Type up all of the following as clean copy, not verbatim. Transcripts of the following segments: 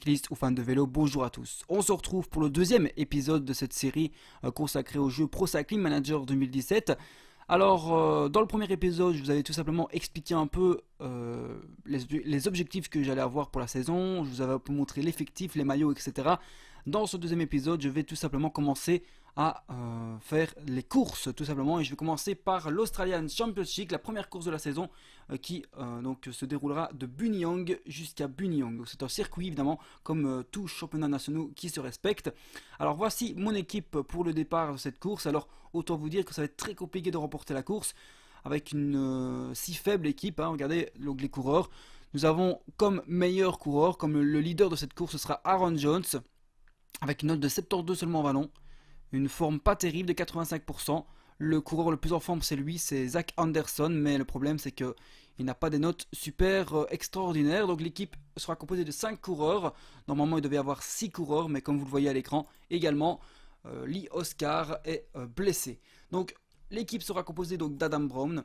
cyclistes ou fans de vélo, bonjour à tous. On se retrouve pour le deuxième épisode de cette série consacrée au jeu Pro Cycling Manager 2017. Alors, dans le premier épisode, je vous avais tout simplement expliqué un peu les objectifs que j'allais avoir pour la saison. Je vous avais un peu montré l'effectif, les maillots, etc. Dans ce deuxième épisode, je vais tout simplement commencer à faire les courses, tout simplement. Et je vais commencer par l'Australian Championship, la première course de la saison, qui donc se déroulera de Buninyong jusqu'à Buninyong. Donc c'est un circuit, évidemment, comme tous championnats nationaux qui se respectent. Alors voici mon équipe pour le départ de cette course. Alors autant vous dire que ça va être très compliqué de remporter la course avec une si faible équipe. Regardez donc, les coureurs. Nous avons comme meilleur coureur, comme le leader de cette course, ce sera Aaron Jones, avec une note de 72 seulement en vallon. Une forme pas terrible de 85%. Le coureur le plus en forme c'est lui, c'est Zach Anderson, mais le problème c'est qu'il n'a pas des notes super extraordinaires. Donc l'équipe sera composée de 5 coureurs. Normalement il devait y avoir 6 coureurs, mais comme vous le voyez à l'écran également, Lee Oscar est blessé. Donc l'équipe sera composée donc d'Adam Brown,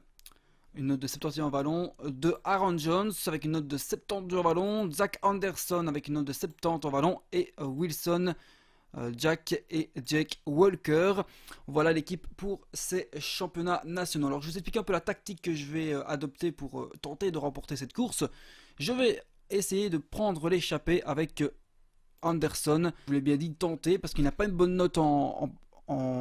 une note de 71 en vallon, de Aaron Jones avec une note de 72 en vallon, Zach Anderson avec une note de 70 en vallon et Wilson, Jack et Jake Walker. Voilà l'équipe pour ces championnats nationaux. Alors je vous explique un peu la tactique que je vais adopter pour tenter de remporter cette course. Je vais essayer de prendre l'échappée avec Anderson. Je vous l'ai bien dit, tenter parce qu'il n'a pas une bonne note en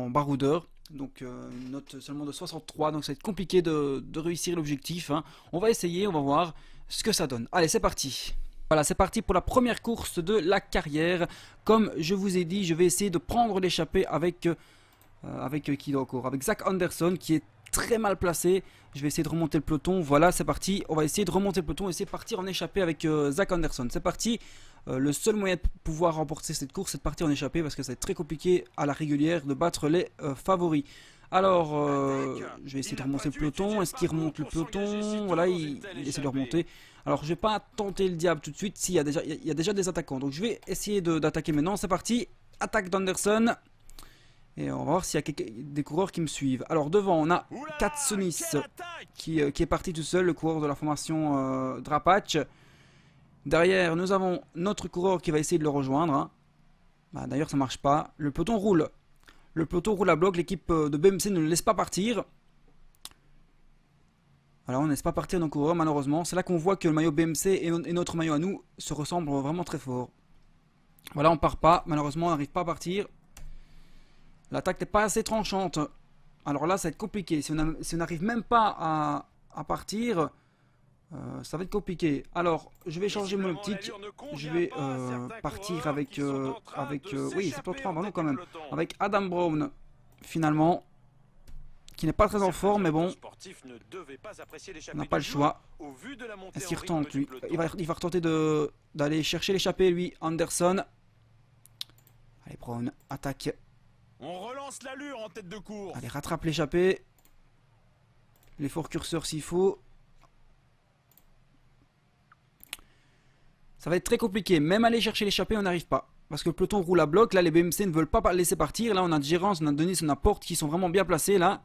baroudeur. Donc une note seulement de 63, donc ça va être compliqué de réussir l'objectif. On va essayer, on va voir ce que ça donne. Allez, c'est parti. Voilà, c'est parti pour la première course de la carrière. Comme je vous ai dit, je vais essayer de prendre l'échappée avec qui encore, avec Zach Anderson qui est très mal placé. Je vais essayer de remonter le peloton. Voilà, c'est parti. On va essayer de remonter le peloton et essayer de partir en échappée avec Zach Anderson. C'est parti. Le seul moyen de pouvoir remporter cette course, c'est de partir en échappée parce que ça va être très compliqué à la régulière de battre les favoris. Alors, je vais essayer de remonter le peloton. Est-ce qu'il remonte le peloton? Voilà, il essaie de remonter. Alors, je vais pas tenter le diable tout de suite. Si, il y a déjà des attaquants. Donc, je vais essayer d'attaquer maintenant. C'est parti. Attaque d'Anderson. Et on va voir s'il y a des coureurs qui me suivent. Alors, devant, on a Katsunis qui est parti tout seul, le coureur de la formation Drapatch. Derrière, nous avons notre coureur qui va essayer de le rejoindre. D'ailleurs, ça marche pas. Le peloton roule. Le peloton roule à bloc. L'équipe de BMC ne le laisse pas partir. Alors, on ne laisse pas partir nos coureurs, malheureusement. C'est là qu'on voit que le maillot BMC et notre maillot à nous se ressemblent vraiment très fort. Voilà, on part pas. Malheureusement, on n'arrive pas à partir. L'attaque n'est pas assez tranchante. Alors là, ça va être compliqué. Si on n'arrive même pas à partir, ça va être compliqué. Alors, je vais changer mon optique. Je vais partir avec oui, 73 pardon, quand même. Avec Adam Brown, finalement. Qui n'est pas très en forme, mais bon. On n'a pas le choix. Est-ce qu'il retente, lui? Il va retenter d'aller chercher l'échappée, lui. Anderson. Allez, Brown, attaque. On relance l'allure en tête de course. Allez, rattrape l'échappée. L'effort curseur s'il faut. Ça va être très compliqué. Même aller chercher l'échappée, on n'arrive pas. Parce que le peloton roule à bloc. Là, les BMC ne veulent pas laisser partir. Là, on a Gérance, on a Denis, on a Porte qui sont vraiment bien placés là.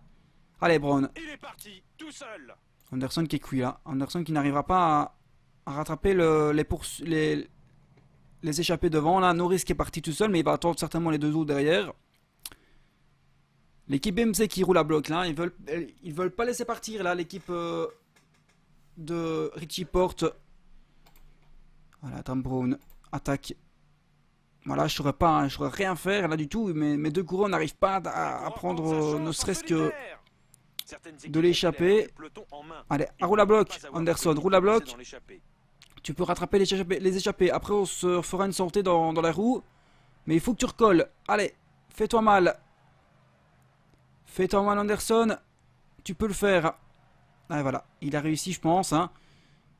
Allez, Brown. Il est parti, tout seul. Anderson qui est cuit là. Anderson qui n'arrivera pas à rattraper les échappées devant. Là, Norris qui est parti tout seul, mais il va attendre certainement les deux autres derrière. L'équipe BMC qui roule à bloc là, ils veulent pas laisser partir là l'équipe de Richie Porte. Voilà, Tom Brown attaque. Voilà, je saurais rien faire là du tout, mais mes deux coureurs n'arrivent pas à prendre ne serait-ce que de l'échapper. Allez, roule à bloc, Anderson, roule à bloc. Tu peux rattraper les échappées. Après, on se fera une sortie dans la roue. Mais il faut que tu recolles. Allez, fais-toi mal. Fais-toi mal, Anderson. Tu peux le faire. Ah, voilà, il a réussi, je pense.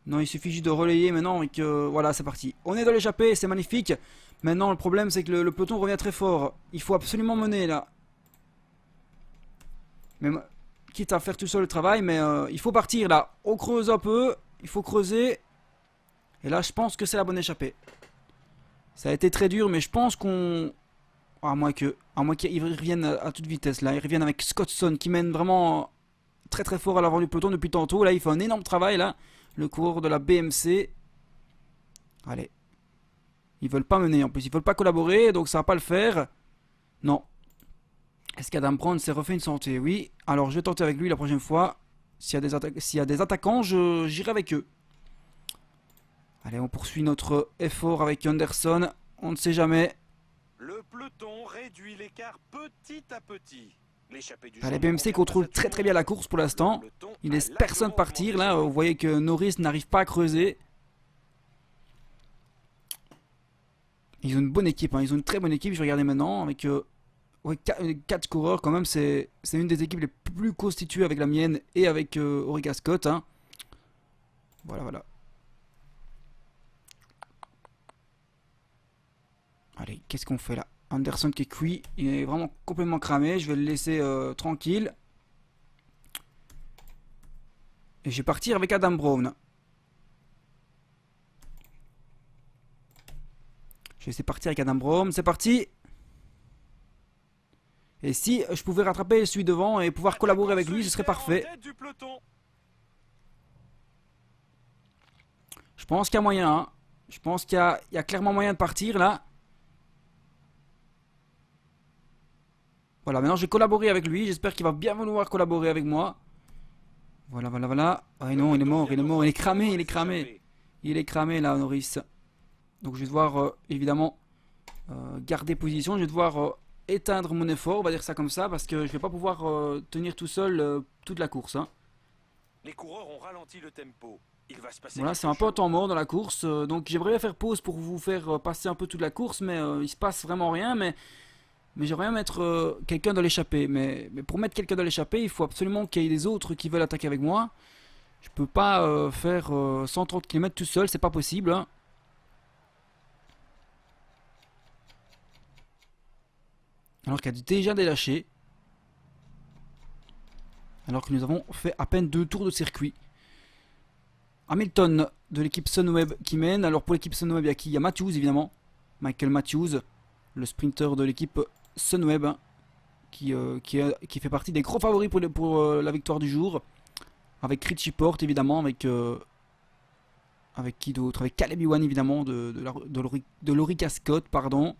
Non, il suffit juste de relayer maintenant et que... Voilà, c'est parti. On est dans l'échappée, c'est magnifique. Maintenant, le problème, c'est que le peloton revient très fort. Il faut absolument mener, là. Mais, quitte à faire tout seul le travail, mais il faut partir, là. On creuse un peu. Il faut creuser. Et là, je pense que c'est la bonne échappée. Ça a été très dur, mais je pense qu'on... À moins qu'ils reviennent à toute vitesse, là. Ils reviennent avec Scottson, qui mène vraiment très très fort à l'avant du peloton depuis tantôt. Là, il fait un énorme travail, là. Le coureur de la BMC. Allez. Ils veulent pas mener en plus, ils veulent pas collaborer, donc ça va pas le faire. Non. Est-ce qu'Adam Brown s'est refait une santé? Oui. Alors je vais tenter avec lui la prochaine fois. S'il y a des attaquants, j'irai avec eux. Allez, on poursuit notre effort avec Anderson. On ne sait jamais. Le peloton réduit l'écart petit à petit. L'échappée du Allez, jour ne BMC convient contrôle pas à très tout très le bien la monde. course pour l'instant. Le peloton Il a laisse personne largement partir. augmenté Là, son vous voyez que Norris n'arrive pas à creuser. Ils ont une bonne équipe, hein. Ils ont une très bonne équipe. Je vais regarder maintenant avec ouais, 4 coureurs quand même. C'est une des équipes les plus constituées avec la mienne et avec Orica Scott, hein. Voilà, voilà. Allez, qu'est-ce qu'on fait là? Anderson qui est cuit, il est vraiment complètement cramé. Je vais le laisser tranquille. Et je vais partir avec Adam Brown. Je vais essayer de partir avec Adam Brown. C'est parti. Et si je pouvais rattraper celui devant et pouvoir collaborer avec lui, ce serait parfait. Je pense qu'il y a moyen, hein. Je pense qu'il y a clairement moyen de partir là. Voilà, maintenant je vais collaborer avec lui. J'espère qu'il va bien vouloir collaborer avec moi. Voilà, voilà, voilà. Ah non, il est mort, il est mort, il est cramé, il est cramé. Il est cramé là, Norris. Donc je vais devoir évidemment garder position. Je vais devoir éteindre mon effort, on va dire ça comme ça, parce que je vais pas pouvoir tenir tout seul toute la course, hein. Les coureurs ont ralenti le tempo. Il va se passer Voilà, quelque c'est un peu en chose. temps mort dans la course. Donc j'aimerais bien faire pause pour vous faire passer un peu toute la course, mais il se passe vraiment rien. Mais j'aimerais bien mettre quelqu'un dans l'échappée. Mais pour mettre quelqu'un dans l'échappée, il faut absolument qu'il y ait des autres qui veulent attaquer avec moi. Je peux pas faire 130 km tout seul, c'est pas possible, hein. Alors qu'il y a déjà des lâchés. Alors que nous avons fait à peine 2 tours de circuit. Hamilton de l'équipe Sunweb qui mène. Alors pour l'équipe Sunweb, il y a qui? Il y a Matthews évidemment. Michael Matthews, le sprinter de l'équipe Sunweb, hein, qui fait partie des gros favoris pour la victoire du jour. Avec Richie Porte évidemment, avec qui d'autre? Avec Caleb Ewan évidemment, de l'Orica Scott, pardon.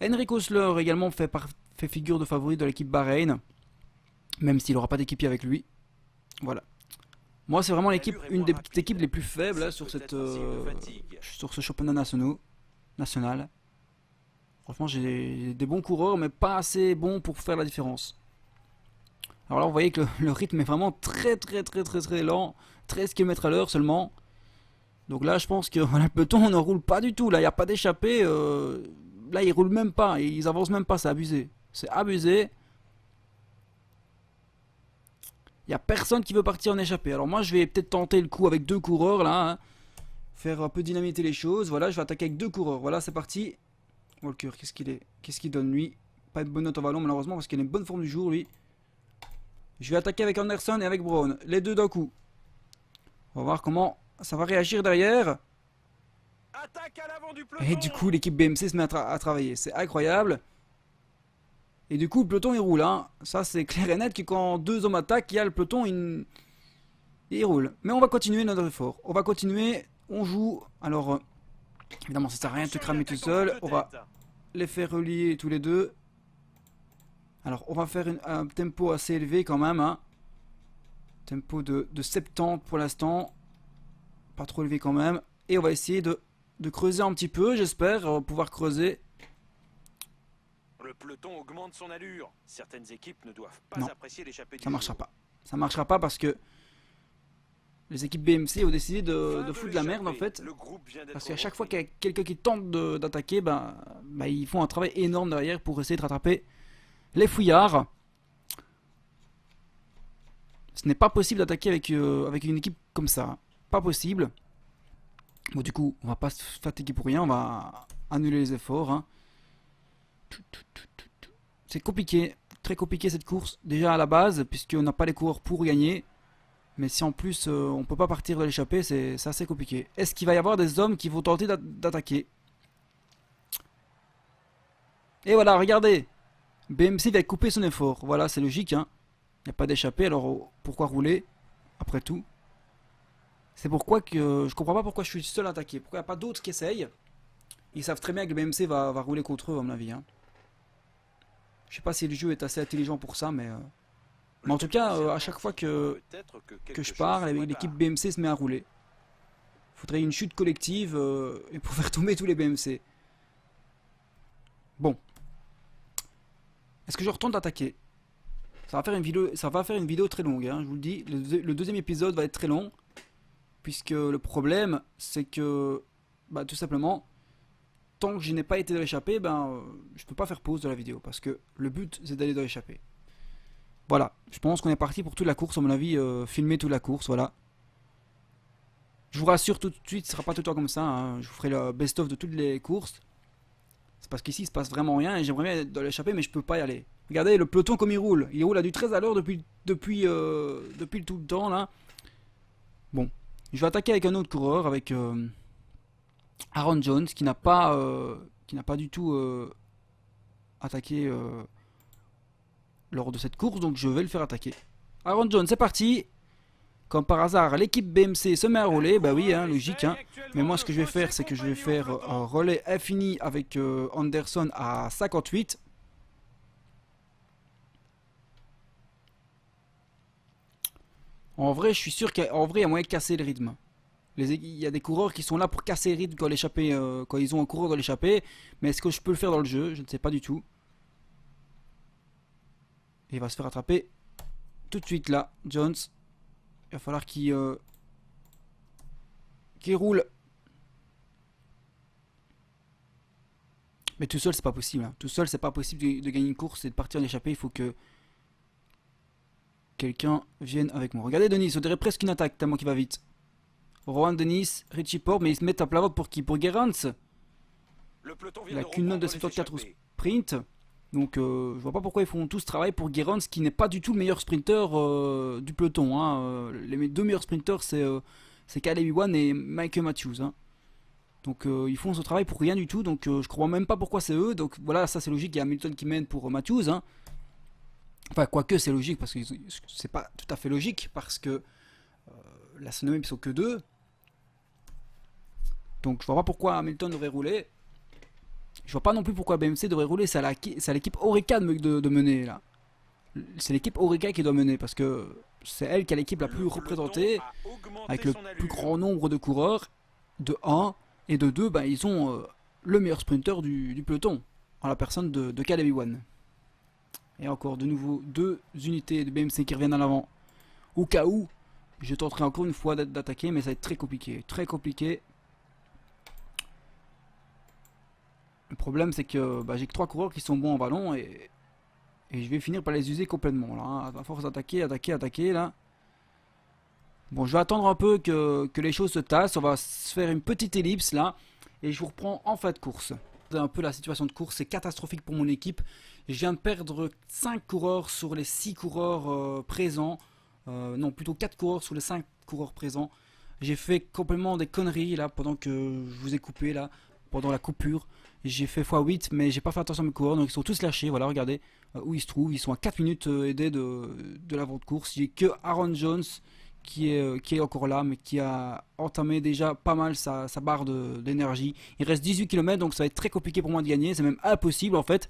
Henrik Osler également fait figure de favori de l'équipe Bahreïn, même s'il n'aura pas d'équipier avec lui. Voilà. Moi, c'est vraiment une des petites équipes les plus faibles là, sur ce championnat national. Franchement, j'ai des bons coureurs, mais pas assez bons pour faire la différence. Alors là, vous voyez que le rythme est vraiment très très très très très lent, 13 km à l'heure seulement. Donc là, je pense que voilà, le peloton ne roule pas du tout. Là, il n'y a pas d'échappée. Là, ils roulent même pas, ils avancent même pas, c'est abusé. C'est abusé. Il n'y a personne qui veut partir en échappée. Alors moi, je vais peut-être tenter le coup avec 2 coureurs là, hein. Faire un peu dynamiter les choses. Voilà, je vais attaquer avec 2 coureurs. Voilà, c'est parti. Walker, qu'est-ce qu'il donne lui? Pas de bonne note en vallon malheureusement parce qu'il a une bonne forme du jour lui. Je vais attaquer avec Anderson et avec Brown. Les deux d'un coup. On va voir comment ça va réagir derrière. Attaque à l'avant du peloton. Et du coup, l'équipe BMC se met à travailler. C'est incroyable. Et du coup, le peloton il roule, hein. Ça, c'est clair et net que quand 2 hommes attaquent, il y a le peloton, il roule. Mais on va continuer notre effort. On va continuer. On joue. Alors, évidemment, ça sert à rien de te cramer tout seul. On va les faire relier tous les deux. Alors, on va faire un tempo assez élevé quand même, hein. Tempo de 70 pour l'instant. Pas trop élevé quand même. Et on va essayer de creuser un petit peu, j'espère pouvoir creuser. Le peloton augmente son allure. Certaines équipes ne doivent pas Non, apprécier l'échappée du ça marchera jour. pas. Ça marchera pas parce que les équipes BMC ont décidé de foutre de la merde en fait. Le groupe vient d'être Parce qu'à chaque fois repris. qu'il y a quelqu'un qui tente d'attaquer, bah, ils font un travail énorme derrière pour essayer de rattraper les fouillards. Ce n'est pas possible d'attaquer avec une équipe comme ça. Pas possible. Bon, du coup, on va pas se fatiguer pour rien. On va annuler les efforts, hein. C'est compliqué. Très compliqué cette course. Déjà à la base, puisqu'on n'a pas les coureurs pour gagner. Mais si en plus on peut pas partir de l'échappée, c'est assez compliqué. Est-ce qu'il va y avoir des hommes qui vont tenter d'attaquer? Et voilà, regardez. BMC va couper son effort. Voilà, c'est logique, hein. Il n'y a pas d'échappée, alors pourquoi rouler? Après tout. C'est pourquoi que je comprends pas pourquoi je suis seul à attaquer. Pourquoi il n'y a pas d'autres qui essayent? Ils savent très bien que le BMC va rouler contre eux, à mon avis. Hein. Je sais pas si le jeu est assez intelligent pour ça, mais en tout cas, à chaque fois que je parle, l'équipe BMC se met à rouler. Il faudrait une chute collective et pour faire tomber tous les BMC. Bon. Est-ce que je retourne d'attaquer? Ça va faire une vidéo très longue, hein, je vous le dis. Le deuxième épisode va être très long. Puisque le problème, c'est que, bah, tout simplement, tant que je n'ai pas été dans l'échappée, je peux pas faire pause de la vidéo. Parce que le but, c'est d'aller dans l'échappée. Voilà, je pense qu'on est parti pour toute la course, à mon avis, filmer toute la course, voilà. Je vous rassure tout de suite, ce sera pas tout le temps comme ça, hein. Je vous ferai le best-of de toutes les courses. C'est parce qu'ici, il se passe vraiment rien et j'aimerais bien être dans l'échappée, mais je peux pas y aller. Regardez le peloton comme il roule. Il roule à du 13 à l'heure depuis tout le temps, là. Bon, je vais attaquer avec un autre coureur, avec Aaron Jones, qui n'a pas du tout attaqué lors de cette course, donc je vais le faire attaquer. Aaron Jones, c'est parti. Comme par hasard, l'équipe BMC se met à rouler, bah oui, hein, logique. Hein. Mais moi, ce que je vais faire, c'est que je vais faire un relais infini avec Anderson à 58. En vrai, je suis sûr qu'en vrai, il y a moyen de casser le rythme. Il y a des coureurs qui sont là pour casser le rythme quand ils ont un coureur dans l'échappée. Mais est-ce que je peux le faire dans le jeu? Je ne sais pas du tout. Et il va se faire attraper tout de suite là, Jones. Il va falloir qu'il roule. Mais tout seul, c'est pas possible. Hein. Tout seul, c'est pas possible de gagner une course et de partir en échappée. Il faut que quelqu'un vienne avec moi. Regardez Denis, on dirait presque une attaque tellement qu'il va vite. Rowan Denis, Richie Porte, mais ils se mettent à plat ventre pour qui? Pour Gerrans. Il a qu'une note de 74 au sprint. Donc je vois pas pourquoi ils font tout ce travail pour Gerrans qui n'est pas du tout le meilleur sprinter du peloton. Hein. Les deux meilleurs sprinters c'est Caleb Ewan et Michael Matthews. Hein. Donc ils font ce travail pour rien du tout. Donc je crois même pas pourquoi c'est eux. Donc voilà, ça c'est logique. Il y a Hamilton qui mène pour Matthews. Hein. Enfin, quoique c'est logique parce que c'est pas tout à fait logique parce que la Sonomie ils sont que deux. Donc je vois pas pourquoi Hamilton devrait rouler. Je vois pas non plus pourquoi BMC devrait rouler. C'est à l'équipe Oreca de mener là. C'est l'équipe Oreca qui doit mener parce que c'est elle qui a l'équipe la plus représentée avec le plus grand nombre de coureurs. De 1 et de 2, ils ont le meilleur sprinter du peloton en la personne de Caleb Ewan. Et encore de nouveau deux unités de BMC qui reviennent à l'avant. Au cas où, je tenterai encore une fois d'attaquer, mais ça va être très compliqué. Très compliqué. Le problème, c'est que j'ai que 3 coureurs qui sont bons en ballon et je vais finir par les user complètement. Là, hein. À force d'attaquer, attaquer, là. Bon, je vais attendre un peu que les choses se tassent. On va se faire une petite ellipse, là. Et je vous reprends en fin de course. Un peu la situation de course, c'est catastrophique pour mon équipe. Je viens de perdre 5 coureurs sur les 6 coureurs présents. Non, plutôt 4 coureurs sur les 5 coureurs présents. J'ai fait complètement des conneries là pendant que je vous ai coupé là, pendant la coupure. J'ai fait x8 mais j'ai pas fait attention à mes coureurs, donc ils sont tous lâchés. Voilà, regardez où ils se trouvent. Ils sont à 4 minutes aidés de l'avant de course. J'ai que Aaron Jones qui est encore là, mais qui a entamé déjà pas mal sa barre d'énergie. Il reste 18 km, donc ça va être très compliqué pour moi de gagner. C'est même impossible en fait.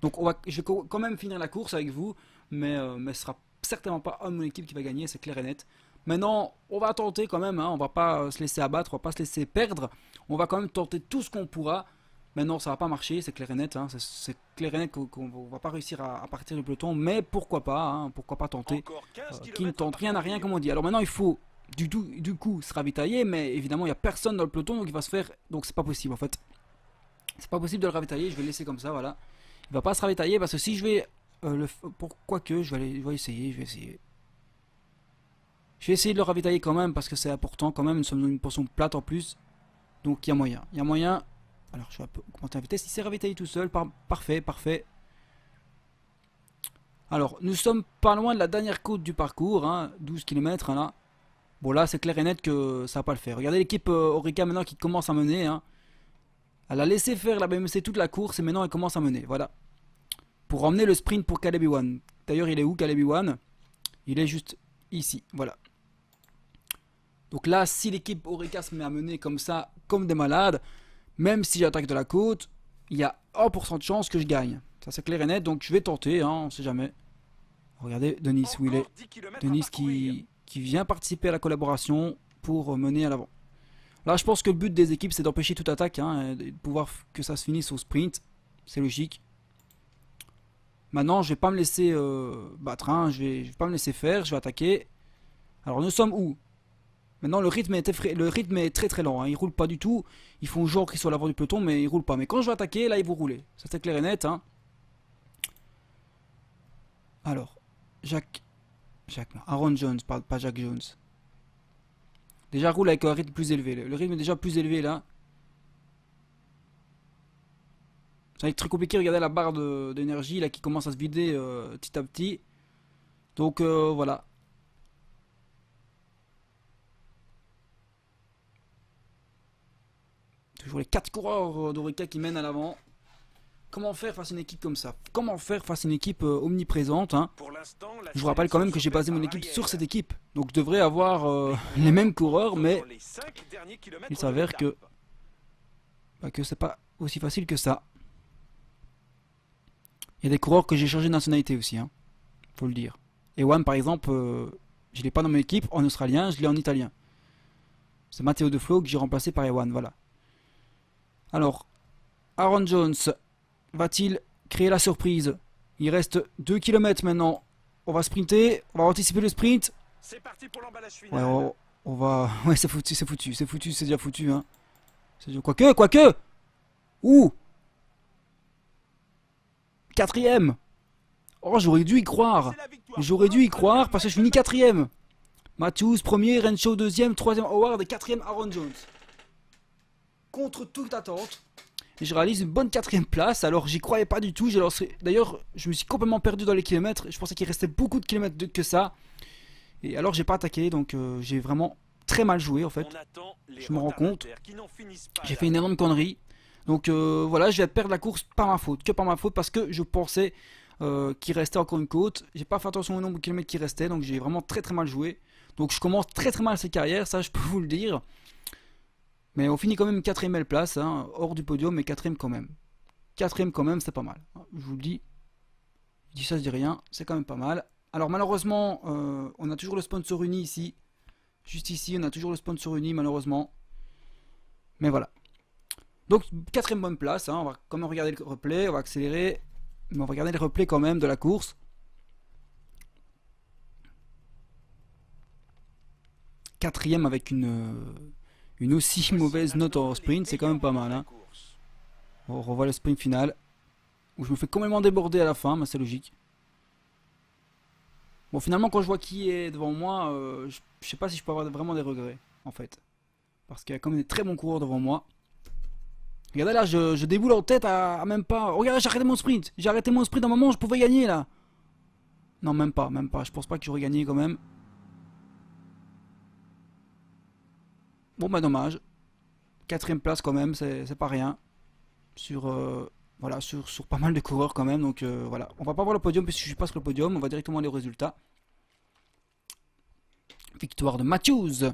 Donc je vais quand même finir la course avec vous, mais ce sera certainement pas un de mon équipe qui va gagner, c'est clair et net. Maintenant, on va tenter quand même, hein, on va pas se laisser abattre, on va pas se laisser perdre. On va quand même tenter tout ce qu'on pourra. Maintenant, ça va pas marcher, c'est clair et net. Hein, c'est clair et net qu'on va pas réussir à partir du peloton, mais pourquoi pas tenter. Qui ne tente rien à rien, comme on dit. Alors maintenant, il faut du coup se ravitailler, mais évidemment, il n'y a personne dans le peloton, donc il va se faire. Donc c'est pas possible en fait. C'est pas possible de le ravitailler, je vais le laisser comme ça, voilà. Il va pas se ravitailler parce que si je vais pourquoi que je vais essayer. Je vais essayer de le ravitailler quand même parce que c'est important quand même, nous sommes dans une portion plate en plus. Donc il y a moyen. Alors je vais augmenter la vitesse, il s'est ravitaillé tout seul, parfait. Alors nous sommes pas loin de la dernière côte du parcours, hein, 12 km hein, là. Bon là c'est clair et net que ça va pas le faire. Regardez l'équipe Oreca maintenant qui commence à mener. Hein. Elle a laissé faire la BMC toute la course et maintenant elle commence à mener, voilà. Pour emmener le sprint pour Caleb Ewan. D'ailleurs il est où Caleb Ewan? Il est juste ici, voilà. Donc là si l'équipe Oreca se met à mener comme ça, comme des malades, Même si j'attaque de la côte, il y a 1% de chance que je gagne. Ça c'est clair et net, donc je vais tenter, hein, on sait jamais. Regardez Denis où il est. Encore 10 kilomètres à Denis parcourir. qui vient participer à la collaboration pour mener à l'avant. Là je pense que le but des équipes c'est d'empêcher toute attaque, hein, et de pouvoir que ça se finisse au sprint. C'est logique. Maintenant je vais pas me laisser battre, hein, je vais pas me laisser faire, je vais attaquer. Alors nous sommes où? Maintenant le rythme est très très lent, hein. Ils roulent pas du tout. Ils font genre qu'ils sont à l'avant du peloton mais ils roulent pas. Mais quand je vais attaquer, là ils vont rouler. Ça c'est clair et net, hein. Alors, Aaron Jones, pas Jack Jones. Déjà roule avec un rythme plus élevé. Le rythme est déjà plus élevé là. Ça va être très compliqué, regardez la barre d'énergie là qui commence à se vider petit à petit. Donc voilà. Toujours les 4 coureurs d'Orica qui mènent à l'avant. Comment faire face à une équipe comme ça? Comment faire face à une équipe omniprésente, hein? Pour l'instant, la Je vous rappelle quand même que j'ai basé mon équipe sur cette équipe. Donc je devrais avoir les mêmes coureurs, mais il s'avère que c'est pas aussi facile que ça. Il y a des coureurs que j'ai changé de nationalité aussi, hein, faut le dire. Ewan par exemple, je l'ai pas dans mon équipe en australien, je l'ai en italien. C'est Matteo De Flo que j'ai remplacé par Ewan, voilà. Alors, Aaron Jones va-t-il créer la surprise? Il reste 2 km maintenant. On va sprinter, on va anticiper le sprint. C'est parti pour l'emballage Ouais, final. on va... Ouais, c'est foutu, c'est foutu, c'est foutu, c'est déjà foutu, hein. Quoique Ouh, quatrième. Oh, j'aurais dû y croire. C'est la victoire. J'aurais dû y croire parce que je finis quatrième. Matthews premier, Renshaw deuxième, troisième Howard et quatrième Aaron Jones. Contre toute attente. Et je réalise une bonne quatrième place. Alors j'y croyais pas du tout. J'ai lancé... D'ailleurs, je me suis complètement perdu dans les kilomètres. Je pensais qu'il restait beaucoup de kilomètres que ça. Et alors j'ai pas attaqué. Donc j'ai vraiment très mal joué en fait. On attend les Je me rends compte. retardataires qui n'en finissent pas J'ai fait une énorme connerie. Donc voilà, je vais perdre la course par ma faute. Que par ma faute parce que je pensais qu'il restait encore une côte. J'ai pas fait attention au nombre de kilomètres qui restait. Donc j'ai vraiment très très mal joué. Donc je commence très très mal cette carrière. Ça je peux vous le dire. Mais on finit quand même quatrième belle place, hein, hors du podium, mais quatrième quand même. Quatrième quand même, c'est pas mal. Je vous le dis. Je dis ça, je dis rien, c'est quand même pas mal. Alors malheureusement, on a toujours le sponsor uni ici. Juste ici, on a toujours le sponsor uni, malheureusement. Mais voilà. Donc quatrième bonne place, hein, on va quand même regarder le replay, on va accélérer. Mais on va regarder le replay quand même de la course. Quatrième avec une aussi mauvaise note en sprint, c'est quand même pas mal, hein. On revoit le sprint final. Où je me fais complètement déborder à la fin, mais c'est logique. Bon, finalement, quand je vois qui est devant moi, je sais pas si je peux avoir vraiment des regrets, en fait. Parce qu'il y a quand même des très bons coureurs devant moi. Regardez là, je déboule en tête à même pas. Regardez, j'ai arrêté mon sprint. J'ai arrêté mon sprint à un moment où je pouvais gagner là. Non, même pas, même pas. Je pense pas que j'aurais gagné quand même. Bon, bah dommage. Quatrième place quand même, c'est pas rien. Sur, voilà, sur pas mal de coureurs quand même. Donc voilà, on va pas voir le podium puisque je suis pas sur le podium. On va directement aller aux résultats. Victoire de Matthews.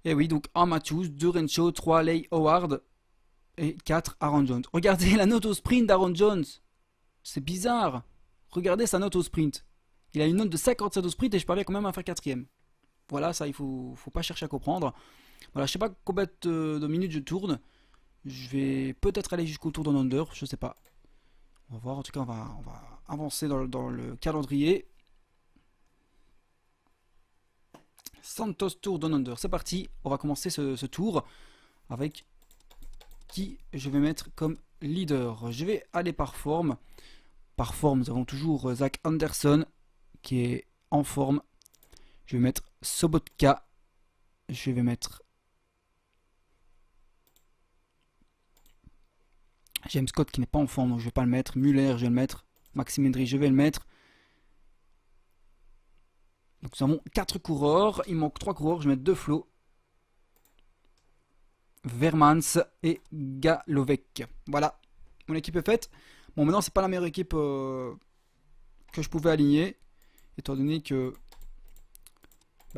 Et oui, donc 1 Matthews, 2 Renshaw, 3 Leigh Howard et 4 Aaron Jones. Regardez la note au sprint d'Aaron Jones. C'est bizarre. Regardez sa note au sprint. Il a une note de 57 au sprint et je parviens quand même à faire quatrième. Voilà, ça il faut pas chercher à comprendre. Voilà, je sais pas combien de minutes je tourne. Je vais peut-être aller jusqu'au tour d'un under, je sais pas. On va voir, en tout cas on va avancer dans le calendrier. Santos Tour Down Under, c'est parti. On va commencer ce tour avec qui je vais mettre comme leader. Je vais aller par forme. Par forme, nous avons toujours Zach Anderson qui est en forme. Je vais mettre Sobotka. Je vais mettre James Scott qui n'est pas en forme, donc je vais pas le mettre. Muller, je vais le mettre. Maxime Hendry, je vais le mettre. Donc nous avons 4 coureurs. Il manque 3 coureurs. Je vais mettre 2 flots. Vermans et Galovec. Voilà. Mon équipe est faite. Bon, maintenant, c'est pas la meilleure équipe que je pouvais aligner. Étant donné que.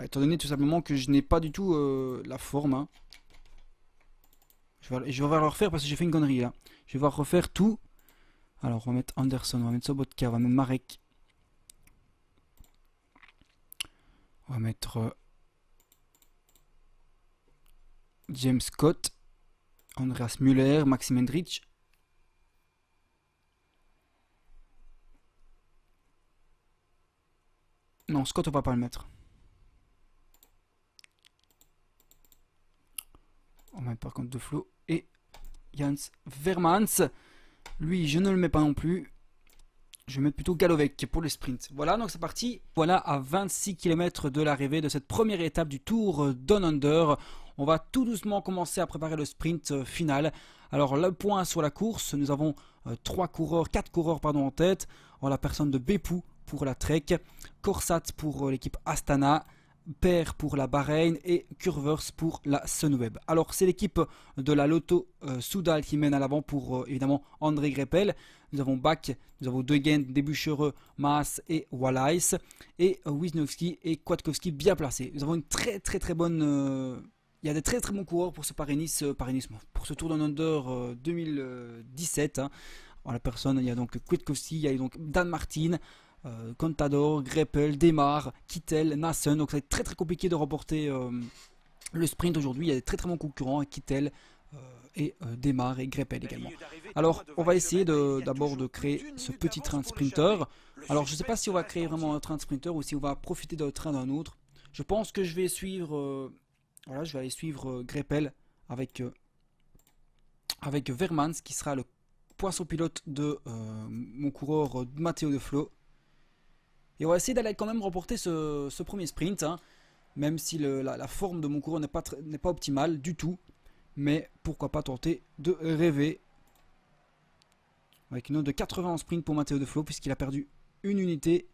Étant donné tout simplement que je n'ai pas du tout la forme. Hein. Je vais devoir le refaire parce que j'ai fait une connerie là. Je vais devoir refaire tout. Alors on va mettre Anderson, on va mettre Sobotka, on va mettre Marek. On va mettre James Scott, Andreas Müller, Maxim Hendrich. Non, Scott on va pas le mettre. On va mettre par contre De Flo et Jans Vermans. Lui, je ne le mets pas non plus. Je vais mettre plutôt Galovec pour le sprint. Voilà, donc c'est parti. Voilà, à 26 km de l'arrivée de cette première étape du Tour Down Under. On va tout doucement commencer à préparer le sprint final. Alors, le point sur la course, nous avons 4 coureurs en tête. En la personne de Bepou pour la Trek, Corsat pour l'équipe Astana, Per pour la Bahreïn et Curvers pour la Sunweb. Alors c'est l'équipe de la Lotto Soudal qui mène à l'avant pour évidemment André Greppel. Nous avons Bach, nous avons Degen, Débuchereux, Maas et Wallace. Et Wisniewski et Kwiatkowski bien placés. Nous avons une très bonne... il y a des très bons coureurs pour ce Paris-Nice, pour ce Tour Down Under 2017. Hein. En la personne, il y a donc Kwiatkowski, il y a donc Dan Martin, Contador, Greppel, Demar, Kittel, Nassen. Donc ça va être très compliqué de remporter le sprint aujourd'hui. Il y a des très bons concurrents, Kittel et Demar et Greppel également. Alors on va essayer d'abord de créer ce petit train de sprinter. Alors je ne sais pas si on va créer vraiment un train de sprinter ou si on va profiter d'un train d'un autre. Je pense que je vais suivre voilà, je vais aller suivre Greppel avec Vermans qui sera le poisson pilote de mon coureur Matteo De Flo. Et on va essayer d'aller quand même remporter ce premier sprint, hein, même si la forme de mon coureur n'est pas optimale du tout. Mais pourquoi pas tenter de rêver. Avec une note de 80 en sprint pour Matteo De Flo, puisqu'il a perdu une unité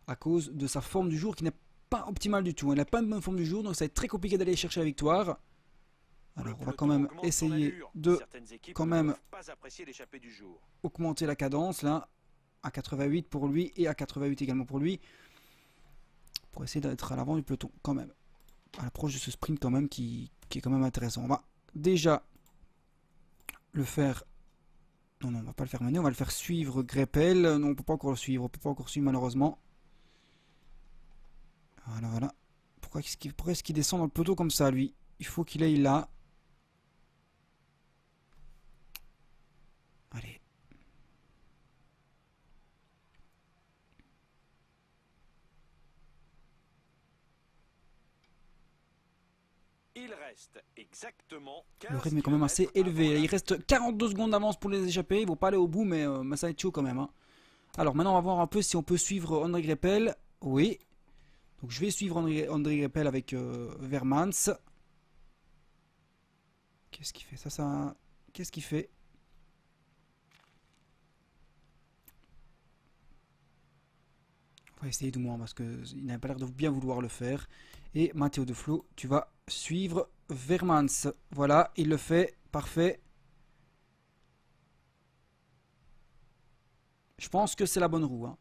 à cause de sa forme du jour qui n'est pas optimale du tout. Il n'a pas une bonne forme du jour, donc ça va être très compliqué d'aller chercher la victoire. Alors on va quand même essayer de augmenter la cadence là. À 88 pour lui et à 88 également pour lui. Pour essayer d'être à l'avant du peloton quand même. À l'approche de ce sprint quand même qui est quand même intéressant. On va déjà le faire... Non, on va pas le faire mener, on va le faire suivre Greppel. Non, on peut pas encore le suivre, malheureusement. Voilà. Pourquoi est-ce qu'il descend dans le peloton comme ça lui? Il faut qu'il aille là. Allez. Il reste exactement 15 Le rythme est quand même assez élevé. Il reste 42 secondes d'avance pour les échapper. Ils vont pas aller au bout, mais ça va être chaud quand même. Hein. Alors maintenant, on va voir un peu si on peut suivre André Greppel. Oui. Donc je vais suivre André Greppel avec Vermans. Qu'est-ce qu'il fait ça Qu'est-ce qu'il fait? On va essayer du moins parce qu'il n'a pas l'air de bien vouloir le faire. Et Matteo De Flo, tu vas suivre Vermans. Voilà, il le fait. Parfait. Je pense que c'est la bonne roue. Hein.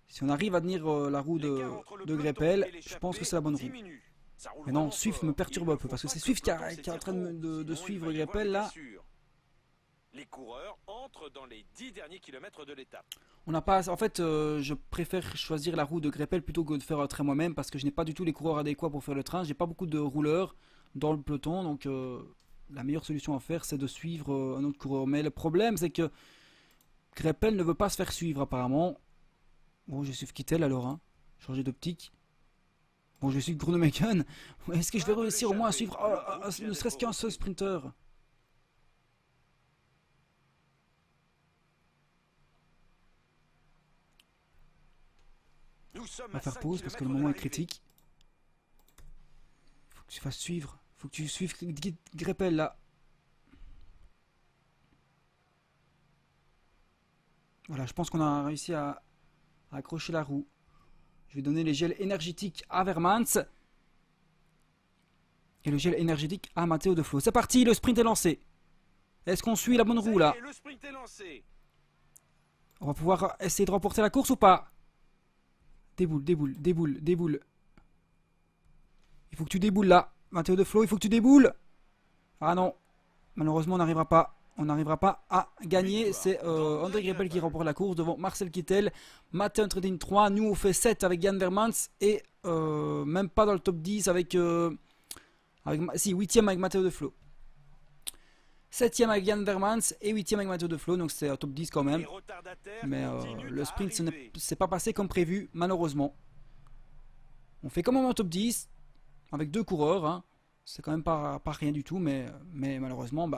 Si on arrive à tenir la roue de Greppel, je pense que c'est la bonne roue. Mais non, Swift me perturbe un peu parce que c'est Swift qui est en train de suivre Greppel là. Les coureurs entrent dans les 10 derniers kilomètres de l'étape. On n'a pas. En fait, je préfère choisir la roue de Greppel plutôt que de faire un train moi-même parce que je n'ai pas du tout les coureurs adéquats pour faire le train. J'ai pas beaucoup de rouleurs dans le peloton, donc la meilleure solution à faire, c'est de suivre un autre coureur. Mais le problème, c'est que Greppel ne veut pas se faire suivre apparemment. Bon, je vais suivre Kittel alors, hein. Changer d'optique. Bon, je vais suivre Groenewegen. Est-ce que je vais réussir au moins à suivre ne serait-ce qu'un seul sprinter? On va faire pause parce que le moment est critique. Faut que tu fasses suivre. Faut que tu suives Greppel là. Voilà, je pense qu'on a réussi à accrocher la roue. Je vais donner les gels énergétiques à Vermans. Et le gel énergétique à Matteo De Flo. C'est parti, le sprint est lancé. Est-ce qu'on suit la bonne roue là? Le sprint est lancé. On va pouvoir essayer de remporter la course ou pas? Déboule. Il faut que tu déboules là. Matteo De Flo, il faut que tu déboules. Ah non. malheureusement on n'arrivera pas à gagner. C'est André Greipel qui remporte la course devant Marcel Kittel, Matteo Trentin 3, nous on fait 7 avec Jan Vermans et même pas dans le top 10 avec, si 8ème avec Matteo De Flo. 7ème avec Jan Vermans et 8ème avec Matteo De Flo, donc c'est un top 10 quand même. Mais le sprint ne s'est pas passé comme prévu, malheureusement. On fait quand même un top 10 avec 2 coureurs, hein. C'est quand même pas rien du tout, mais malheureusement,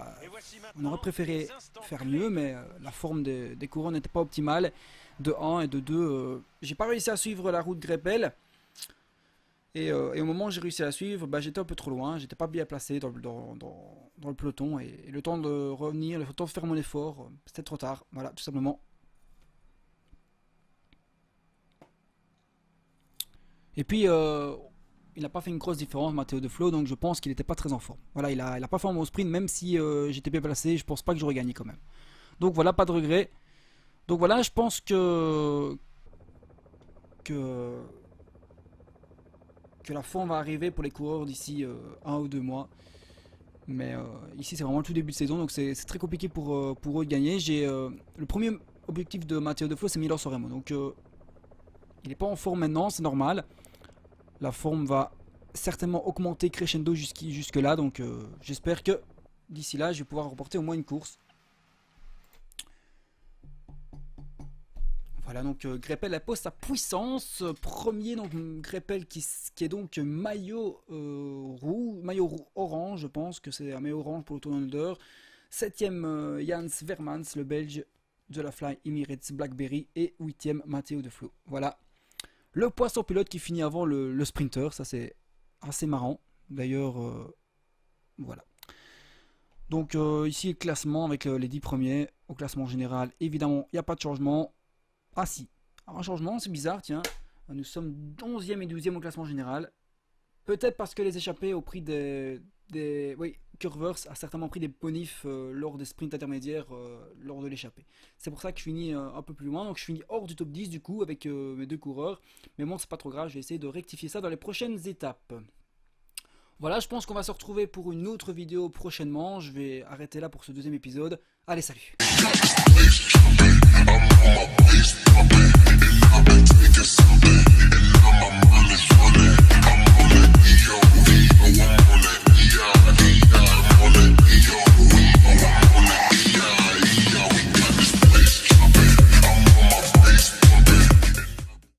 on aurait préféré faire mieux, mais la forme des coureurs n'était pas optimale. De 1 et de 2, j'ai pas réussi à suivre la route Greipel. Et au moment où j'ai réussi à la suivre, j'étais un peu trop loin, j'étais pas bien placé dans le peloton. Et le temps de revenir, le temps de faire mon effort, c'était trop tard. Voilà, tout simplement. Et puis, il n'a pas fait une grosse différence, Matteo De Flo, donc je pense qu'il n'était pas très en forme. Voilà, il a pas fait un bon sprint, même si j'étais bien placé, je pense pas que j'aurais gagné quand même. Donc voilà, pas de regret. Donc voilà, je pense que la forme va arriver pour les coureurs d'ici 1 ou 2 mois. Mais ici, c'est vraiment le tout début de saison, donc c'est très compliqué pour eux de gagner. Le premier objectif de Matteo De Flo, c'est Milan Sanremo, donc il n'est pas en forme maintenant, c'est normal. La forme va certainement augmenter crescendo jusque là, donc j'espère que d'ici là je vais pouvoir remporter au moins une course. Voilà, donc Greipel impose sa puissance. Premier, donc Greipel qui est donc maillot orange, je pense que c'est un maillot orange pour le Tour Under. 7ème Jans Vermans, le Belge de la Fly Emirates Blackberry, et 8ème Matteo De Flo. Voilà. Le poisson pilote qui finit avant le sprinter, ça c'est assez marrant. D'ailleurs, voilà. Donc ici le classement avec les 10 premiers. Au classement général, évidemment, il n'y a pas de changement. Ah si, alors, un changement, c'est bizarre, tiens. Nous sommes 11e et 12e au classement général. Peut-être parce que les échappés au prix oui, Curvers a certainement pris des bonifs lors des sprints intermédiaires lors de l'échappée. C'est pour ça que je finis un peu plus loin. Donc je finis hors du top 10 du coup avec mes 2 coureurs. Mais bon, c'est pas trop grave, je vais essayer de rectifier ça dans les prochaines étapes. Voilà, je pense qu'on va se retrouver pour une autre vidéo prochainement. Je vais arrêter là pour ce deuxième épisode. Allez, salut!